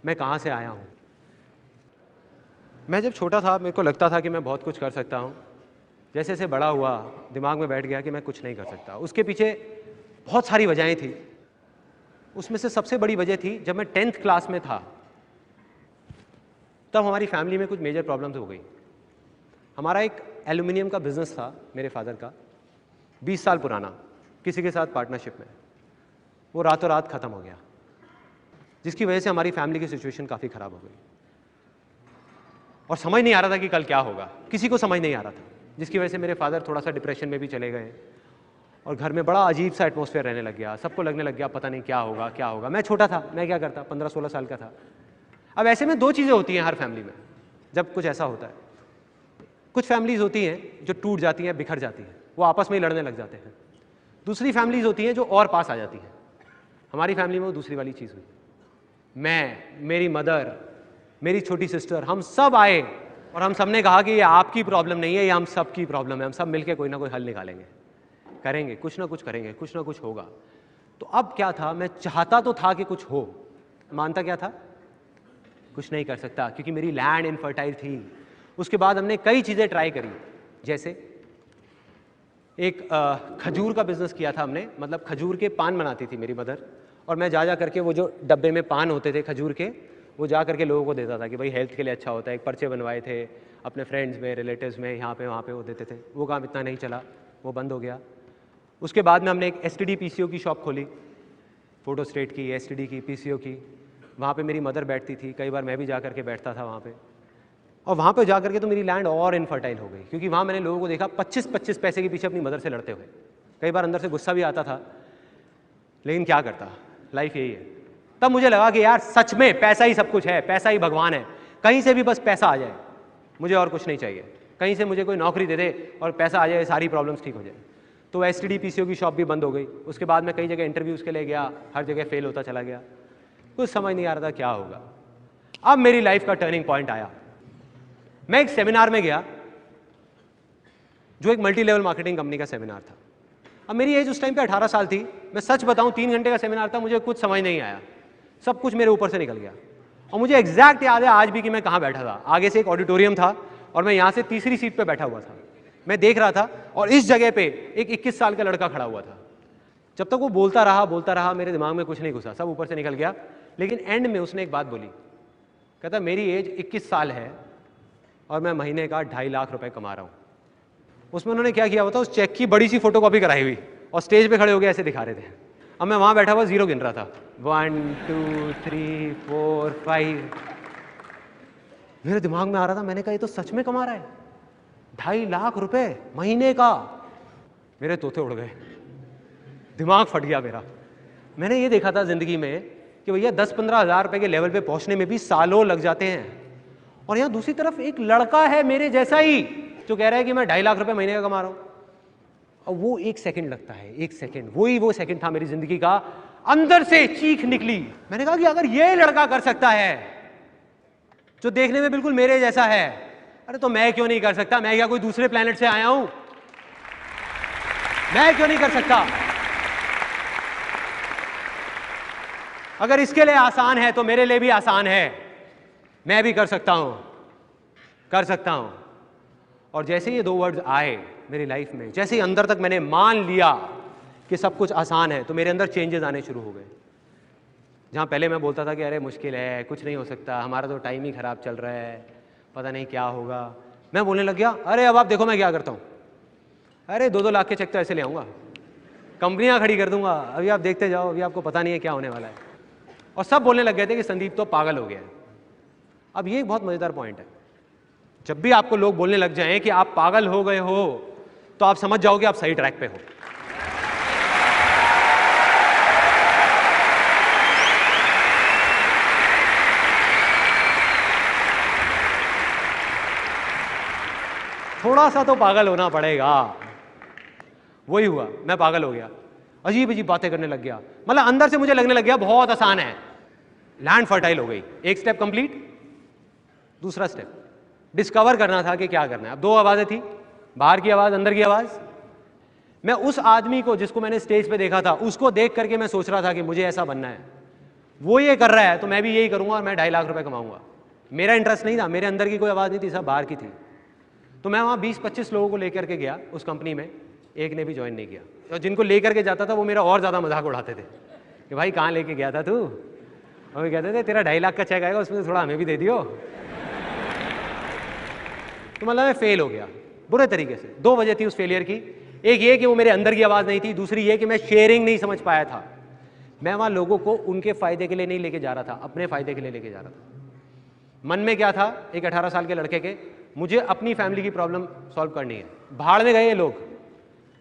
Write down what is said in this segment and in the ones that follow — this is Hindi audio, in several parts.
मैं कहाँ से आया हूँ। मैं जब छोटा था मेरे को लगता था कि मैं बहुत कुछ कर सकता हूँ। जैसे जैसे बड़ा हुआ दिमाग में बैठ गया कि मैं कुछ नहीं कर सकता। उसके पीछे बहुत सारी वजहें थी। उसमें से सबसे बड़ी वजह थी जब मैं 10th क्लास में था, तब हमारी फैमिली में कुछ मेजर प्रॉब्लम्स हो गई। हमारा एक एल्यूमिनियम का बिजनेस था मेरे फादर का, 20 साल पुराना, किसी के साथ पार्टनरशिप में। वो रातों रात ख़त्म हो गया, जिसकी वजह से हमारी फैमिली की सिचुएशन काफ़ी ख़राब हो गई और समझ नहीं आ रहा था कि कल क्या होगा। किसी को समझ नहीं आ रहा था, जिसकी वजह से मेरे फादर थोड़ा सा डिप्रेशन में भी चले गए और घर में बड़ा अजीब सा एटमॉस्फेयर रहने लग गया। सबको लगने लग गया पता नहीं क्या होगा क्या होगा। मैं छोटा था, मैं क्या करता, 15-16 साल का था। अब ऐसे में दो चीज़ें होती हैं हर फैमिली में जब कुछ ऐसा होता है। कुछ फैमिलीज होती हैं जो टूट जाती हैं, बिखर जाती हैं, वो आपस में ही लड़ने लग जाते हैं। दूसरी फैमिलीज होती हैं जो और पास आ जाती हैं। हमारी फैमिली में वो दूसरी वाली चीज़ हुई। मैं, मेरी मदर, मेरी छोटी सिस्टर, हम सब आए और हम सब ने कहा कि ये आपकी प्रॉब्लम नहीं है, ये हम सब की प्रॉब्लम है। हम सब मिलकर कोई ना कोई हल निकालेंगे, करेंगे, कुछ ना कुछ करेंगे, कुछ ना कुछ होगा। तो अब क्या था, मैं चाहता तो था कि कुछ हो, मानता क्या था, कुछ नहीं कर सकता क्योंकि मेरी लैंड इनफर्टाइल थी। उसके बाद हमने कई चीज़ें ट्राई करी, जैसे एक खजूर का बिजनेस किया था हमने। मतलब खजूर के पान बनाती थी मेरी मदर, और मैं जा करके वो जो डब्बे में पान होते थे खजूर के, वो जा करके लोगों को देता था कि भाई हेल्थ के लिए अच्छा होता है। एक पर्चे बनवाए थे अपने फ्रेंड्स में, रिलेटिव्स में, यहाँ पे वहाँ पे वो देते थे। वो काम इतना नहीं चला, वो बंद हो गया। उसके बाद में हमने एक STD PCO की शॉप खोली, फोटो स्टेट की, STD की, PCO की। वहाँ पे मेरी मदर बैठती थी, कई बार मैं भी जा करके बैठता था वहाँ पे। और वहाँ पे जा करके तो मेरी लैंड और इनफर्टाइल हो गई, क्योंकि वहाँ मैंने लोगों को देखा 25-25 पैसे के पीछे अपनी मदर से लड़ते हुए। कई बार अंदर से गुस्सा भी आता था, लेकिन क्या करता, लाइफ यही है। तब मुझे लगा कि यार सच में पैसा ही सब कुछ है, पैसा ही भगवान है। कहीं से भी बस पैसा आ जाए, मुझे और कुछ नहीं चाहिए। कहीं से मुझे कोई नौकरी दे दे और पैसा आ जाए, सारी प्रॉब्लम्स ठीक हो जाए। तो STD PCO की शॉप भी बंद हो गई। उसके बाद मैं कई जगह इंटरव्यूज़ के लिए गया, हर जगह फेल होता चला गया, कुछ समझ नहीं आ रहा था क्या होगा। अब मेरी लाइफ का टर्निंग पॉइंट आया। मैं एक सेमिनार में गया जो एक मल्टी लेवल मार्केटिंग कंपनी का सेमिनार था। अब मेरी एज उस टाइम पे 18 साल थी। मैं सच बताऊं, 3 घंटे का सेमिनार था, मुझे कुछ समझ नहीं आया, सब कुछ मेरे ऊपर से निकल गया। और मुझे एग्जैक्ट याद है आज भी कि मैं कहाँ बैठा था। आगे से एक ऑडिटोरियम था और मैं यहाँ से तीसरी सीट पे बैठा हुआ था। मैं देख रहा था और इस जगह पे एक 21 साल का लड़का खड़ा हुआ था। जब तक वो बोलता रहा, मेरे दिमाग में कुछ नहीं घुसा, सब ऊपर से निकल गया। लेकिन एंड में उसने एक बात बोली, कहता मेरी एज 21 साल है और मैं महीने का 2.5 लाख रुपए कमा रहा हूँ। उसमें उन्होंने क्या किया होता, उस चेक की बड़ी सी फोटोकॉपी कराई हुई और स्टेज पे खड़े हो गए ऐसे दिखा रहे थे। अब मैं वहाँ बैठा हुआ जीरो गिन रहा था, 1 2 3 4 5। मेरे दिमाग में आ रहा था, मैंने कहा ये तो सच में कमा रहा है 2.5 लाख रुपए महीने का। मेरे तोते उड़ गए, दिमाग फट गया मेरा। मैंने ये देखा था जिंदगी में कि भैया 10-15 हज़ार रुपए के लेवल पे पहुंचने में भी सालों लग जाते हैं, और यहाँ दूसरी तरफ एक लड़का है मेरे जैसा ही जो कह रहा है कि मैं 2.5 लाख रुपए महीने का कमा रहा हूं। और वो एक सेकंड लगता है, एक सेकंड, वो सेकंड था मेरी जिंदगी का। अंदर से चीख निकली। मैंने कहा कि अगर ये लड़का कर सकता है जो देखने में बिल्कुल मेरे जैसा है, अरे तो मैं क्यों नहीं कर सकता? मैं क्या कोई दूसरे प्लेनेट से आया हूं? मैं क्यों नहीं कर सकता? अगर इसके लिए आसान है तो मेरे लिए भी आसान है। मैं भी कर सकता हूं, कर सकता हूं। और जैसे ये 2 वर्ड्स आए मेरी लाइफ में, जैसे ही अंदर तक मैंने मान लिया कि सब कुछ आसान है, तो मेरे अंदर चेंजेस आने शुरू हो गए। जहां पहले मैं बोलता था कि अरे मुश्किल है, कुछ नहीं हो सकता, हमारा तो टाइम ही खराब चल रहा है, पता नहीं क्या होगा, मैं बोलने लग गया अरे अब आप देखो मैं क्या करता हूं। अरे 2-2 लाख के चेक तो ऐसे ले आऊंगा, कंपनियां खड़ी कर दूंगा, अभी आप देखते जाओ, अभी आपको पता नहीं है क्या होने वाला है। और सब बोलने लग गए थे कि संदीप तो पागल हो गया है। अब ये एक बहुत मजेदार पॉइंट है, जब भी आपको लोग बोलने लग जाएं कि आप पागल हो गए हो, तो आप समझ जाओ कि आप सही ट्रैक पे हो। थोड़ा सा तो पागल होना पड़ेगा। वही हुआ, मैं पागल हो गया, अजीब अजीब बातें करने लग गया। मतलब अंदर से मुझे लगने लग गया बहुत आसान है, लैंड फर्टाइल हो गई। एक स्टेप कंप्लीट, दूसरा स्टेप डिस्कवर करना था कि क्या करना है। अब 2 आवाजें थी, बाहर की आवाज, अंदर की आवाज। मैं उस आदमी को जिसको मैंने स्टेज पे देखा था, उसको देख करके मैं सोच रहा था कि मुझे ऐसा बनना है। वो ये कर रहा है तो मैं भी यही करूंगा और मैं 2.5 लाख रुपए कमाऊंगा। मेरा इंटरेस्ट नहीं था, मेरे अंदर की कोई आवाज़ नहीं थी, सब बाहर की थी। तो मैं वहाँ 20-25 लोगों को लेकर के गया उस कंपनी में, एक ने भी ज्वाइन नहीं किया। और जिनको लेकर के जाता था वो मेरा और ज़्यादा मजाक उड़ाते थे कि भाई कहाँ लेके गया था तू, और वे कहते थे तेरा 2.5 लाख का चेक आएगा उसमें से थोड़ा हमें भी दे दियो। तो मतलब मैं फेल हो गया बुरे तरीके से। 2 वजह थी उस फेलियर की, एक ये कि वो मेरे अंदर की आवाज़ नहीं थी, दूसरी ये कि मैं शेयरिंग नहीं समझ पाया था। मैं वहाँ लोगों को उनके फ़ायदे के लिए नहीं लेके जा रहा था, अपने फ़ायदे के लिए लेके जा रहा था। मन में क्या था एक 18 साल के लड़के के, मुझे अपनी फैमिली की प्रॉब्लम सॉल्व करनी है। भाड़ में गए ये लोग,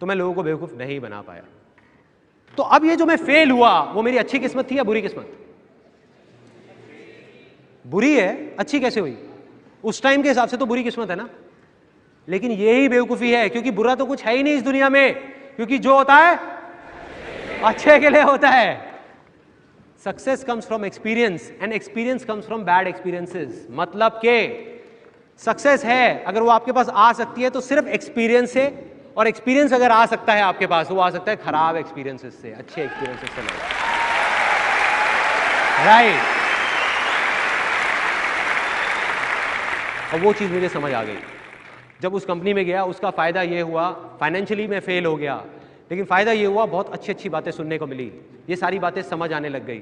तो मैं लोगों को बेवकूफ़ नहीं बना पाया। तो अब ये जो मैं फेल हुआ वो मेरी अच्छी किस्मत थी या बुरी किस्मत? बुरी है, अच्छी कैसे हुई? उस टाइम के हिसाब से तो बुरी किस्मत है ना। लेकिन यही बेवकूफ़ी है, क्योंकि बुरा तो कुछ है ही नहीं इस दुनिया में, क्योंकि जो होता है अच्छे के लिए होता है। Success comes from experience and experience comes from bad experiences. मतलब के सक्सेस है अगर वो आपके पास आ सकती है तो सिर्फ एक्सपीरियंस से, और एक्सपीरियंस अगर आ सकता है आपके पास, वो आ सकता है खराब एक्सपीरियंसेस से, अच्छे एक्सपीरियंसेस से नहीं। राइट। और वो चीज़ मुझे समझ आ गई जब उस कंपनी में गया। उसका फ़ायदा ये हुआ, फाइनेंशियली मैं फेल हो गया, लेकिन फ़ायदा ये हुआ बहुत अच्छी अच्छी बातें सुनने को मिली। ये सारी बातें समझ आने लग गई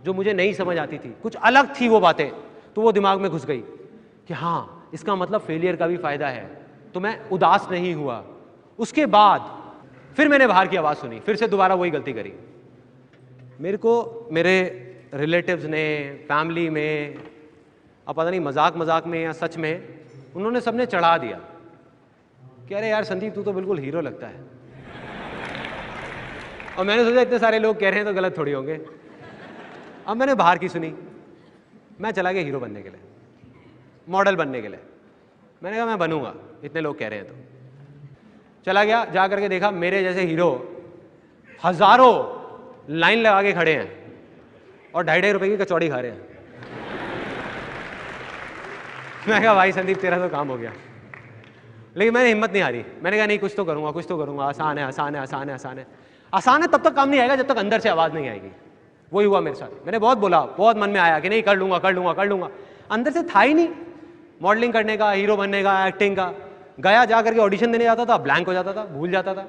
जो मुझे नहीं समझ आती थी, कुछ अलग थी वो बातें, तो वो दिमाग में घुस गई कि हाँ इसका मतलब फेलियर का भी फ़ायदा है। तो मैं उदास नहीं हुआ। उसके बाद फिर मैंने बाहर की आवाज़ सुनी, फिर से दोबारा वही गलती करी। मेरे को मेरे रिलेटिव्स ने, फैमिली में, अब पता नहीं मजाक मजाक में या सच में, उन्होंने सबने चढ़ा दिया कि अरे यार संदीप तू तो बिल्कुल हीरो लगता है। और मैंने सोचा इतने सारे लोग कह रहे हैं तो गलत थोड़ी होंगे। अब मैंने बाहर की सुनी, मैं चला गया हीरो बनने के लिए, मॉडल बनने के लिए। मैंने कहा मैं बनूंगा, इतने लोग कह रहे हैं तो। चला गया, जा करके देखा मेरे जैसे हीरो हजारों लाइन लगा के खड़े हैं और 2.5 रुपए की कचौड़ी खा रहे हैं। मैं कहा भाई संदीप तेरा तो काम हो गया। लेकिन मैंने हिम्मत नहीं हारी, मैंने कहा नहीं कुछ तो करूंगा, कुछ तो करूंगा, आसान है आसान है आसान है आसान है। आसान है तब तक काम नहीं आएगा जब तक अंदर से आवाज़ नहीं आएगी। वही हुआ मेरे साथ। मैंने बहुत बोला, बहुत मन में आया कि नहीं कर लूंगा कर लूंगा कर लूंगा, अंदर से था ही नहीं मॉडलिंग करने का, हीरो बनने का, एक्टिंग का। गया जा करके ऑडिशन देने जाता था, ब्लैंक हो जाता था, भूल जाता था,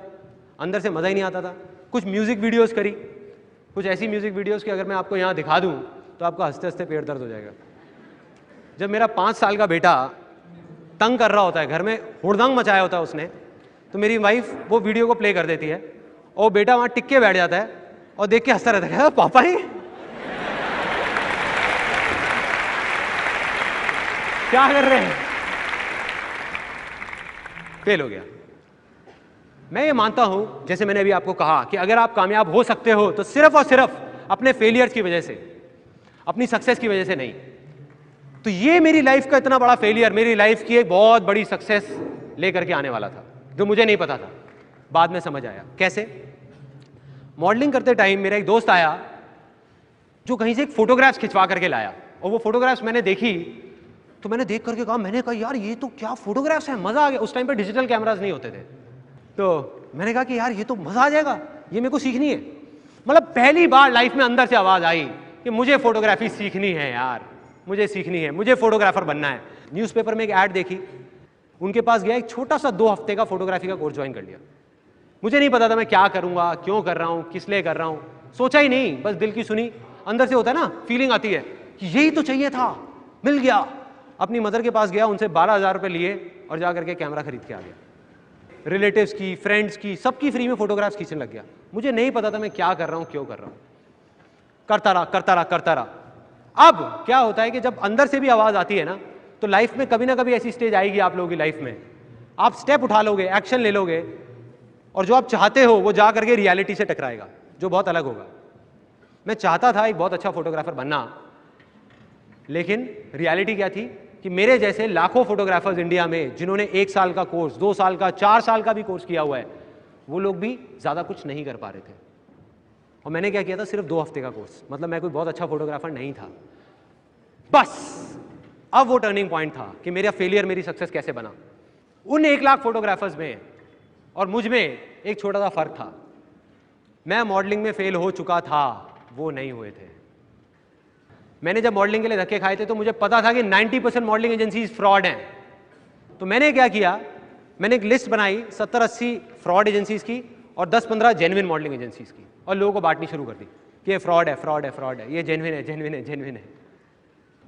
अंदर से मज़ा ही नहीं आता था। कुछ म्यूज़िक वीडियोज़ करी, कुछ ऐसी म्यूज़िक वीडियोज़ की अगर मैं आपको यहाँ दिखा दूँ तो आपको हंसते हंसते पेट दर्द हो जाएगा। जब मेरा 5 साल का बेटा तंग कर रहा होता है, घर में हुड़दंग मचाया होता है उसने, तो मेरी वाइफ वो वीडियो को प्ले कर देती है और बेटा वहाँ टिक के बैठ जाता है और देख के हंसता रहता है, पापा ही क्या कर रहे हैं। फेल हो गया। मैं ये मानता हूं, जैसे मैंने अभी आपको कहा, कि अगर आप कामयाब हो सकते हो तो सिर्फ और सिर्फ अपने फेलियर्स की वजह से, अपनी सक्सेस की वजह से नहीं। तो ये मेरी लाइफ का इतना बड़ा फेलियर मेरी लाइफ की एक बहुत बड़ी सक्सेस लेकर के आने वाला था, जो मुझे नहीं पता था। बाद में समझ आया। कैसे? मॉडलिंग करते टाइम मेरा एक दोस्त आया जो कहीं से एक फोटोग्राफ्स खिंचवा करके लाया, और वो फोटोग्राफ्स मैंने देखी तो मैंने देख करके कहा, मैंने कहा यार ये तो क्या फोटोग्राफ्स हैं, मजा आ गया। उस टाइम पे डिजिटल कैमरास नहीं होते थे, तो मैंने कहा कि यार ये तो मजा आ जाएगा, ये मेरे को सीखनी है। मतलब पहली बार लाइफ में अंदर से आवाज आई कि मुझे फोटोग्राफी सीखनी है यार, मुझे सीखनी है, मुझे फोटोग्राफर बनना है। न्यूज़पेपर में एक ऐड देखी, उनके पास गया, एक छोटा सा 2 हफ्ते का फोटोग्राफी का कोर्स ज्वाइन कर लिया। मुझे नहीं पता था मैं क्या करूंगा, क्यों कर रहा हूं, किस लिए कर रहा हूं, सोचा ही नहीं, बस दिल की सुनी। अंदर से होता है ना, फीलिंग आती है कि यही तो चाहिए था, मिल गया। अपनी मदर के पास गया, उनसे 12,000 रुपए लिए और जा करके कैमरा खरीद के आ गया। रिलेटिव्स की, फ्रेंड्स की, सबकी फ्री में फोटोग्राफ्स खींचने लग गया। मुझे नहीं पता था मैं क्या कर रहा हूं, क्यों कर रहा हूं, करता रहा करता रहा करता रहा। अब क्या होता है कि जब अंदर से भी आवाज आती है ना, तो लाइफ में कभी ना कभी ऐसी स्टेज आएगी आप लोगों की लाइफ में, आप स्टेप उठा लोगे, एक्शन ले लोगे, और जो आप चाहते हो वो जा करके रियलिटी से टकराएगा, जो बहुत अलग होगा। मैं चाहता था एक बहुत अच्छा फोटोग्राफर बनना, लेकिन रियलिटी क्या थी कि मेरे जैसे लाखों फोटोग्राफर्स इंडिया में, जिन्होंने 1 साल का कोर्स, 2 साल का, 4 साल का भी कोर्स किया हुआ है, वो लोग भी ज़्यादा कुछ नहीं कर पा रहे थे। और मैंने क्या किया था, सिर्फ 2 हफ्ते का कोर्स। मतलब मैं कोई बहुत अच्छा फोटोग्राफर नहीं था। बस अब वो टर्निंग पॉइंट था कि मेरा फेलियर मेरी सक्सेस कैसे बना। उन 1 लाख फोटोग्राफर्स में और मुझ में एक छोटा सा फर्क था। मैं मॉडलिंग में फेल हो चुका था, वो नहीं हुए थे। मैंने जब मॉडलिंग के लिए धक्के खाए थे तो मुझे पता था कि 90% मॉडलिंग एजेंसीज फ्रॉड हैं। तो मैंने क्या किया, मैंने एक लिस्ट बनाई 70-80 फ्रॉड एजेंसीज की और 10-15 जेन्युइन मॉडलिंग एजेंसीज की, और लोगों को बांटनी शुरू कर दी कि ये फ्रॉड है, फ्रॉड है, फ्रॉड है, ये जेन्युइन है, जेन्युइन है, जेन्युइन है।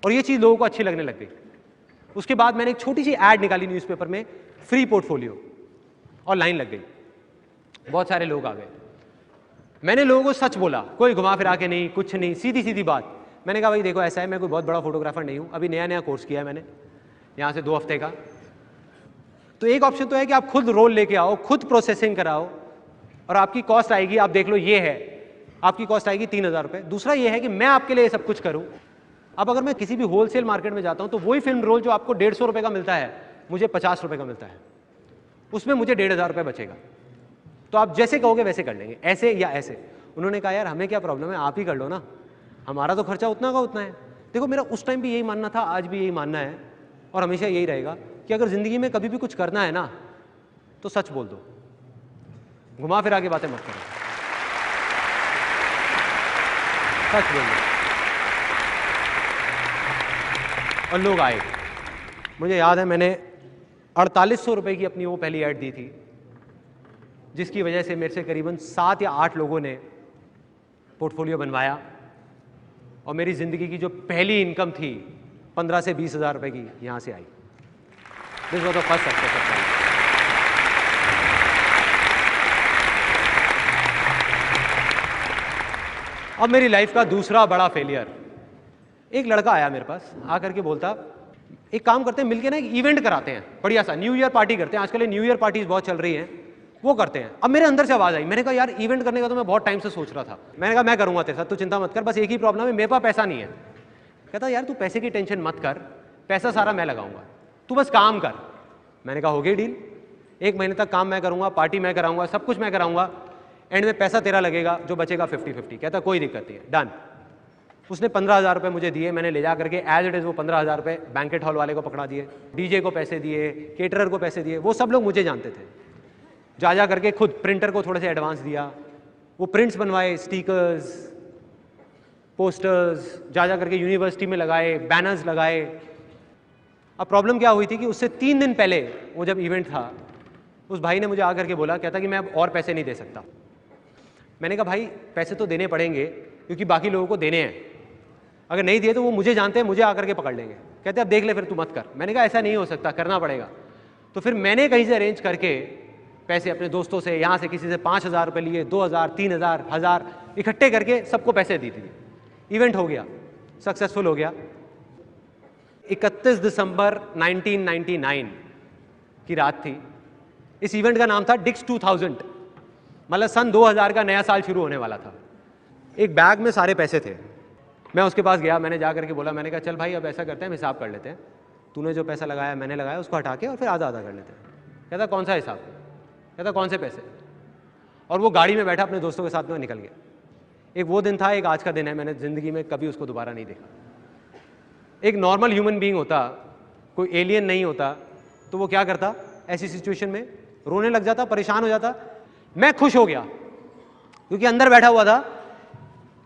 और ये चीज़ लोगों को अच्छी लगने लग गई। उसके बाद मैंने एक छोटी सी ऐड निकाली न्यूज़पेपर में, फ्री पोर्टफोलियो, और लाइन लग गई, बहुत सारे लोग आ गए। मैंने लोगों को सच बोला, कोई घुमा फिरा के नहीं, कुछ नहीं, सीधी सीधी बात। मैंने कहा भाई देखो ऐसा है, मैं कोई बहुत बड़ा फोटोग्राफर नहीं हूँ, अभी नया नया कोर्स किया है मैंने यहाँ से 2 हफ्ते का। तो एक ऑप्शन तो है कि आप खुद रोल लेके आओ, खुद प्रोसेसिंग कराओ, और आपकी कॉस्ट आएगी, आप देख लो ये है, आपकी कॉस्ट आएगी 3,000 रुपये। दूसरा ये है कि मैं आपके लिए सब कुछ करूँ। अब अगर मैं किसी भी होलसेल मार्केट में जाता हूँ तो वही फिल्म रोल जो आपको 150 रुपये का मिलता है, मुझे 50 रुपये का मिलता है, उसमें मुझे 1,500 रुपये बचेगा। तो आप जैसे कहोगे वैसे कर लेंगे, ऐसे या ऐसे। उन्होंने कहा यार हमें क्या प्रॉब्लम है, आप ही कर लो ना, हमारा तो खर्चा उतना का उतना है। देखो मेरा उस टाइम भी यही मानना था, आज भी यही मानना है, और हमेशा यही रहेगा कि अगर ज़िंदगी में कभी भी कुछ करना है ना तो सच बोल दो, घुमा फिरा के बातें मत करो, सच बोल दो। और लोग आए। मुझे याद है मैंने 4800 रुपये की अपनी वो पहली ऐड दी थी, जिसकी वजह से मेरे से करीबन 7 या 8 लोगों ने पोर्टफोलियो बनवाया, और मेरी ज़िंदगी की जो पहली इनकम थी 15 से 20 हज़ार रुपये की यहाँ से आई। This was the first success. अब मेरी लाइफ का दूसरा बड़ा फेलियर, एक लड़का आया मेरे पास, आकर के बोलता एक काम करते हैं मिलके ना, एक इवेंट कराते हैं बढ़िया सा, न्यू ईयर पार्टी करते हैं, आजकल न्यू ईयर पार्टीज बहुत चल रही हैं, वो करते हैं। अब मेरे अंदर से आवाज़ आई, मैंने कहा यार इवेंट करने का तो मैं बहुत टाइम से सोच रहा था। मैंने कहा मैं करूँगा तेरे साथ, तू चिंता मत कर, बस एक ही प्रॉब्लम है, मेरे पास पैसा नहीं है। कहता यार तू पैसे की टेंशन मत कर, पैसा सारा मैं लगाऊंगा, तू बस काम कर। मैंने कहा हो गई डील, 1 महीने तक काम मैं करूँगा, पार्टी मैं कराऊंगा, सब कुछ मैं कराऊंगा, एंड में पैसा तेरा लगेगा, जो बचेगा 50-50। कहता कोई दिक्कत नहीं है, डन। उसने 15,000 रुपये मुझे दिए, मैंने ले जा करके एज इट इज़ वो 15,000 रुपये बैंकेट हॉल वाले को पकड़ा दिए, डीजे को पैसे दिए, केटरर को पैसे दिए, वो सब लोग मुझे जानते थे। जा करके खुद प्रिंटर को थोड़े से एडवांस दिया, वो प्रिंट्स बनवाए, स्टिकर्स, पोस्टर्स, जा करके यूनिवर्सिटी में लगाए, बैनर्स लगाए। अब प्रॉब्लम क्या हुई थी कि उससे 3 दिन पहले वो जब इवेंट था, उस भाई ने मुझे आकर के बोला, कहता कि मैं अब और पैसे नहीं दे सकता। मैंने कहा भाई पैसे तो देने पड़ेंगे क्योंकि बाकी लोगों को देने हैं, अगर नहीं दिए तो वो मुझे जानते हैं, मुझे आकर के पकड़ लेंगे। कहते अब देख ले फिर तू मत कर। मैंने कहा ऐसा नहीं हो सकता, करना पड़ेगा। तो फिर मैंने कहीं से अरेंज करके पैसे अपने दोस्तों से, यहाँ से किसी से 5,000 रुपये लिए, 2,000, 3,000, 1,000 इकट्ठे करके सबको पैसे दी थी। इवेंट हो गया, सक्सेसफुल हो गया। 31 दिसंबर 1999 की रात थी। इस इवेंट का नाम था डिक्स 2000, मतलब सन 2000 का नया साल शुरू होने वाला था। एक बैग में सारे पैसे थे। मैं उसके पास गया, मैंने जा करके बोला, मैंने कहा चल भाई अब ऐसा करते हैं, हम हिसाब कर लेते हैं, तूने जो पैसा लगाया मैंने लगाया, उसको हटा के और फिर आधा आधा कर लेते हैं। कहता कौन सा हिसाब? कहता कौन से पैसे? और वो गाड़ी में बैठा अपने दोस्तों के साथ में निकल गया। एक वो दिन था, एक आज का दिन है, मैंने ज़िंदगी में कभी उसको दोबारा नहीं देखा। एक नॉर्मल ह्यूमन बीइंग होता, कोई एलियन नहीं होता, तो वो क्या करता ऐसी सिचुएशन में? रोने लग जाता, परेशान हो जाता। मैं खुश हो गया क्योंकि अंदर बैठा हुआ था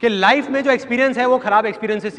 कि लाइफ में जो एक्सपीरियंस है वो खराब एक्सपीरियंसेस से